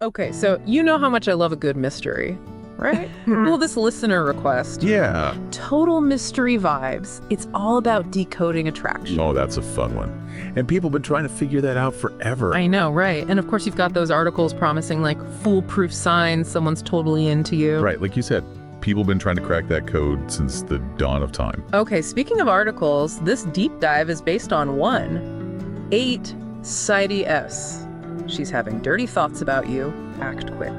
Okay, so you know how much I love a good mystery, right? Well, this listener request. Yeah. Total mystery vibes. It's all about decoding attraction. Oh, that's a fun one. And people have been trying to figure that out forever. I know, right? And of course, you've got those articles promising like foolproof signs someone's totally into you. Right, like you said, people have been trying to crack that code since the dawn of time. Okay, speaking of articles, this deep dive is based on one. 8 Sidey S. She's having dirty thoughts about you. Act quick.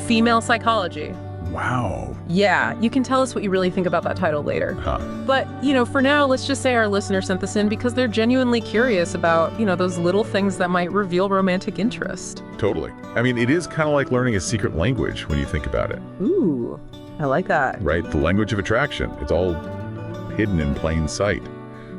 Female psychology. Wow. Yeah, you can tell us what you really think about that title later. Huh. But, for now, let's just say our listener sent this in because they're genuinely curious about, those little things that might reveal romantic interest. Totally. I mean, it is kind of like learning a secret language when you think about it. Ooh, I like that. Right? The language of attraction. It's all hidden in plain sight.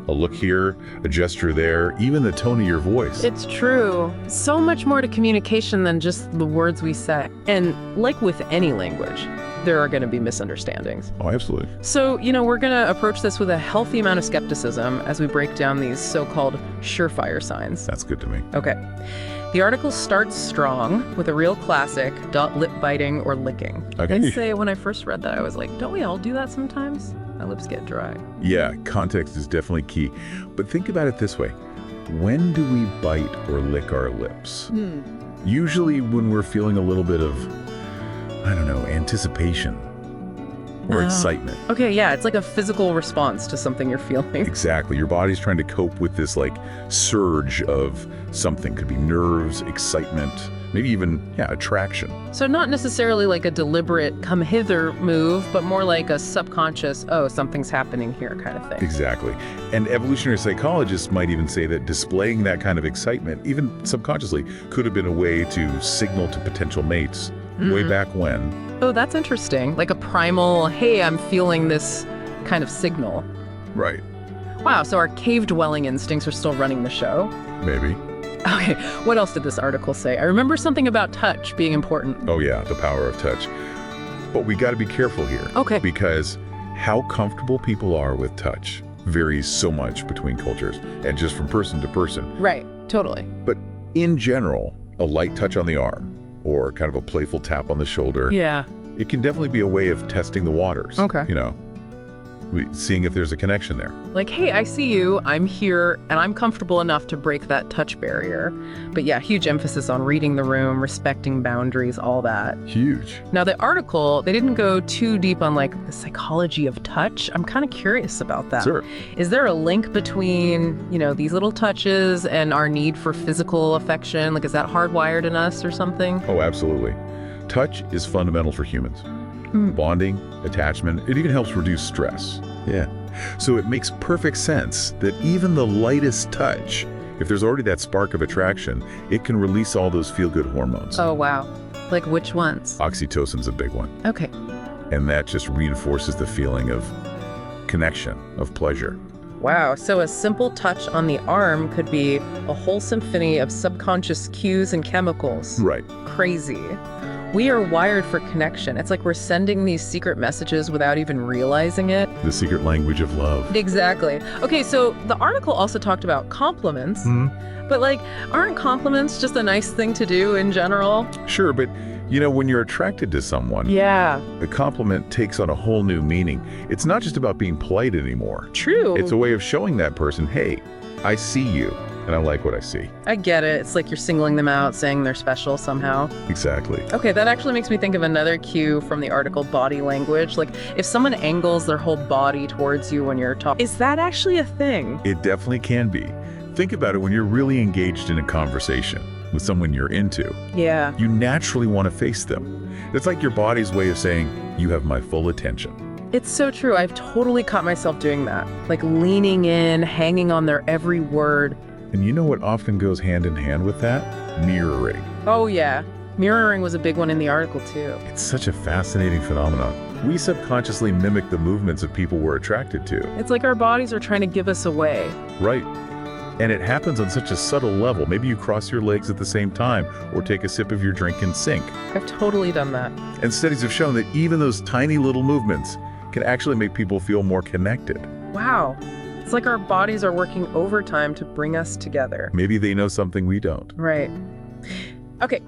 A look here, a gesture there, even the tone of your voice. It's true. So much more to communication than just the words we say. And like with any language, there are going to be misunderstandings. Oh, absolutely. So, we're going to approach this with a healthy amount of skepticism as we break down these so-called surefire signs. That's good to me. Okay. The article starts strong with a real classic, lip biting or licking. Okay. I'd say when I first read that, I was like, don't we all do that sometimes? My lips get dry. Yeah, context is definitely key. But think about it this way. When do we bite or lick our lips? Usually when we're feeling a little bit of, anticipation or excitement. Okay, yeah, it's like a physical response to something you're feeling. Exactly. Your body's trying to cope with this surge of something. Could be nerves, excitement, maybe even, attraction. So not necessarily like a deliberate come hither move, but more like a subconscious, oh, something's happening here kind of thing. Exactly. And evolutionary psychologists might even say that displaying that kind of excitement, even subconsciously, could have been a way to signal to potential mates way back when. Oh, that's interesting. Like a primal, hey, I'm feeling this kind of signal. Right. Wow, so our cave-dwelling instincts are still running the show? Maybe. Okay, what else did this article say? I remember something about touch being important. Oh yeah, the power of touch. But we got to be careful here. Okay. Because how comfortable people are with touch varies so much between cultures and just from person to person. Right, totally. But in general, a light touch on the arm or kind of a playful tap on the shoulder, Yeah. it can definitely be a way of testing the waters. Okay. Seeing if there's a connection there. Like, hey, I see you, I'm here, and I'm comfortable enough to break that touch barrier. But yeah, huge emphasis on reading the room, respecting boundaries, all that. Huge. Now, the article, they didn't go too deep on the psychology of touch. I'm kind of curious about that. Sure. Is there a link between, these little touches and our need for physical affection? Like, is that hardwired in us or something? Oh, absolutely. Touch is fundamental for humans. Bonding, attachment, it even helps reduce stress. Yeah. So it makes perfect sense that even the lightest touch, if there's already that spark of attraction, it can release all those feel-good hormones. Oh, wow. Like which ones? Oxytocin's a big one. Okay. And that just reinforces the feeling of connection, of pleasure. Wow, so a simple touch on the arm could be a whole symphony of subconscious cues and chemicals. Right. Crazy. We are wired for connection. It's like we're sending these secret messages without even realizing it. The secret language of love. Exactly. Okay, so the article also talked about compliments, but aren't compliments just a nice thing to do in general? Sure, but when you're attracted to someone, Yeah. the compliment takes on a whole new meaning. It's not just about being polite anymore. True. It's a way of showing that person, hey, I see you, and I like what I see. I get it. It's like you're singling them out, saying they're special somehow. Exactly. Okay, that actually makes me think of another cue from the article, body language. Like, if someone angles their whole body towards you when you're talking, is that actually a thing? It definitely can be. Think about it when you're really engaged in a conversation with someone you're into. Yeah. You naturally want to face them. It's like your body's way of saying, you have my full attention. It's so true. I've totally caught myself doing that. Like leaning in, hanging on their every word. And you know what often goes hand in hand with that? Mirroring. Oh, yeah. Mirroring was a big one in the article, too. It's such a fascinating phenomenon. We subconsciously mimic the movements of people we're attracted to. It's like our bodies are trying to give us away. Right. And it happens on such a subtle level. Maybe you cross your legs at the same time or take a sip of your drink in sync. I've totally done that. And studies have shown that even those tiny little movements can actually make people feel more connected. Wow. It's like our bodies are working overtime to bring us together. Maybe they know something we don't. Right. Okay.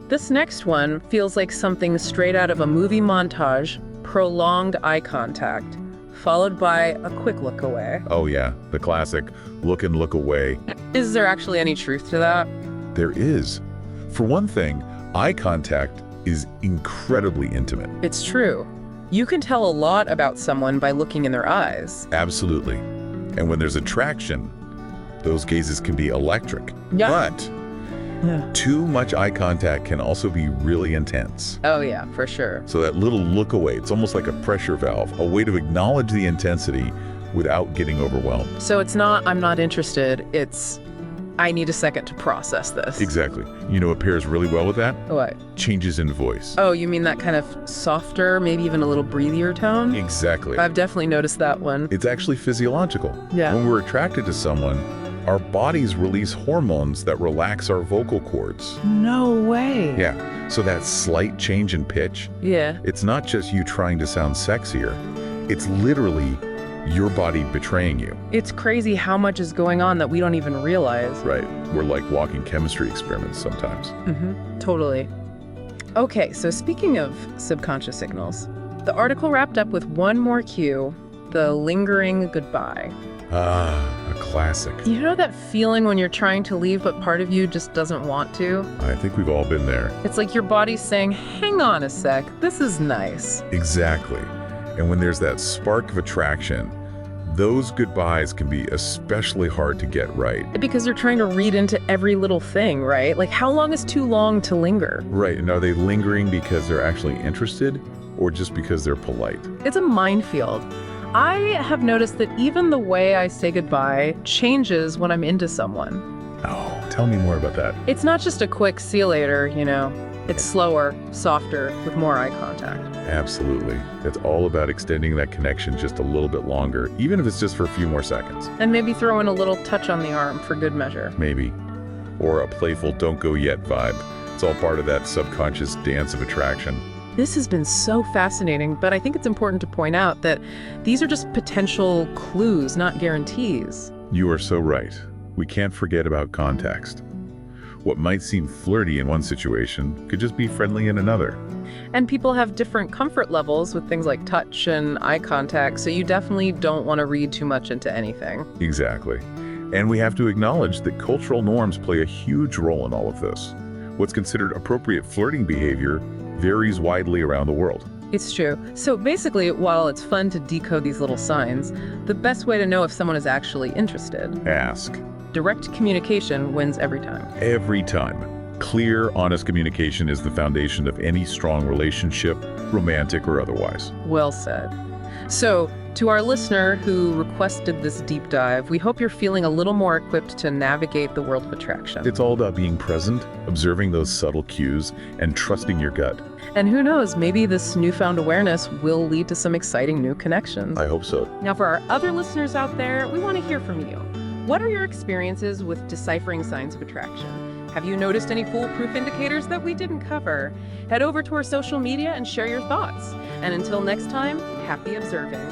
This next one feels like something straight out of a movie montage, prolonged eye contact, followed by a quick look away. Oh yeah, the classic look and look away. Is there actually any truth to that? There is. For one thing, eye contact is incredibly intimate. It's true. You can tell a lot about someone by looking in their eyes. Absolutely. And when there's attraction, those gazes can be electric. Yeah. But too much eye contact can also be really intense. Oh yeah, for sure. So that little look away, it's almost like a pressure valve, a way to acknowledge the intensity without getting overwhelmed. So it's not, I'm not interested, it's, I need a second to process this. Exactly. You know what pairs really well with that? What? Changes in voice. Oh, you mean that kind of softer, maybe even a little breathier tone? Exactly. I've definitely noticed that one. It's actually physiological. Yeah. When we're attracted to someone, our bodies release hormones that relax our vocal cords. No way. Yeah. So that slight change in pitch, Yeah. it's not just you trying to sound sexier. It's literally your body betraying you. It's crazy how much is going on that we don't even realize. Right. We're like walking chemistry experiments sometimes. Totally. Okay, so speaking of subconscious signals, the article wrapped up with one more cue, the lingering goodbye. Ah, a classic. You know that feeling when you're trying to leave but part of you just doesn't want to? I think we've all been there. It's like your body's saying, hang on a sec, this is nice. Exactly. And when there's that spark of attraction, those goodbyes can be especially hard to get right. Because you're trying to read into every little thing, right? Like, how long is too long to linger? Right, and are they lingering because they're actually interested or just because they're polite? It's a minefield. I have noticed that even the way I say goodbye changes when I'm into someone. Oh, tell me more about that. It's not just a quick see you later, you know. It's slower, softer, with more eye contact. Absolutely. It's all about extending that connection just a little bit longer, even if it's just for a few more seconds. And maybe throw in a little touch on the arm for good measure. Maybe. Or a playful don't go yet vibe. It's all part of that subconscious dance of attraction. This has been so fascinating, but I think it's important to point out that these are just potential clues, not guarantees. You are so right. We can't forget about context. What might seem flirty in one situation could just be friendly in another. And people have different comfort levels with things like touch and eye contact, so you definitely don't want to read too much into anything. Exactly. And we have to acknowledge that cultural norms play a huge role in all of this. What's considered appropriate flirting behavior varies widely around the world. It's true. So basically, while it's fun to decode these little signs, the best way to know if someone is actually interested. Ask. Direct communication wins every time. Every time. Clear, honest communication is the foundation of any strong relationship, romantic or otherwise. Well said. So, to our listener who requested this deep dive, we hope you're feeling a little more equipped to navigate the world of attraction. It's all about being present, observing those subtle cues, and trusting your gut. And who knows, maybe this newfound awareness will lead to some exciting new connections. I hope so. Now, for our other listeners out there, we want to hear from you. What are your experiences with deciphering signs of attraction? Have you noticed any foolproof indicators that we didn't cover? Head over to our social media and share your thoughts. And until next time, happy observing.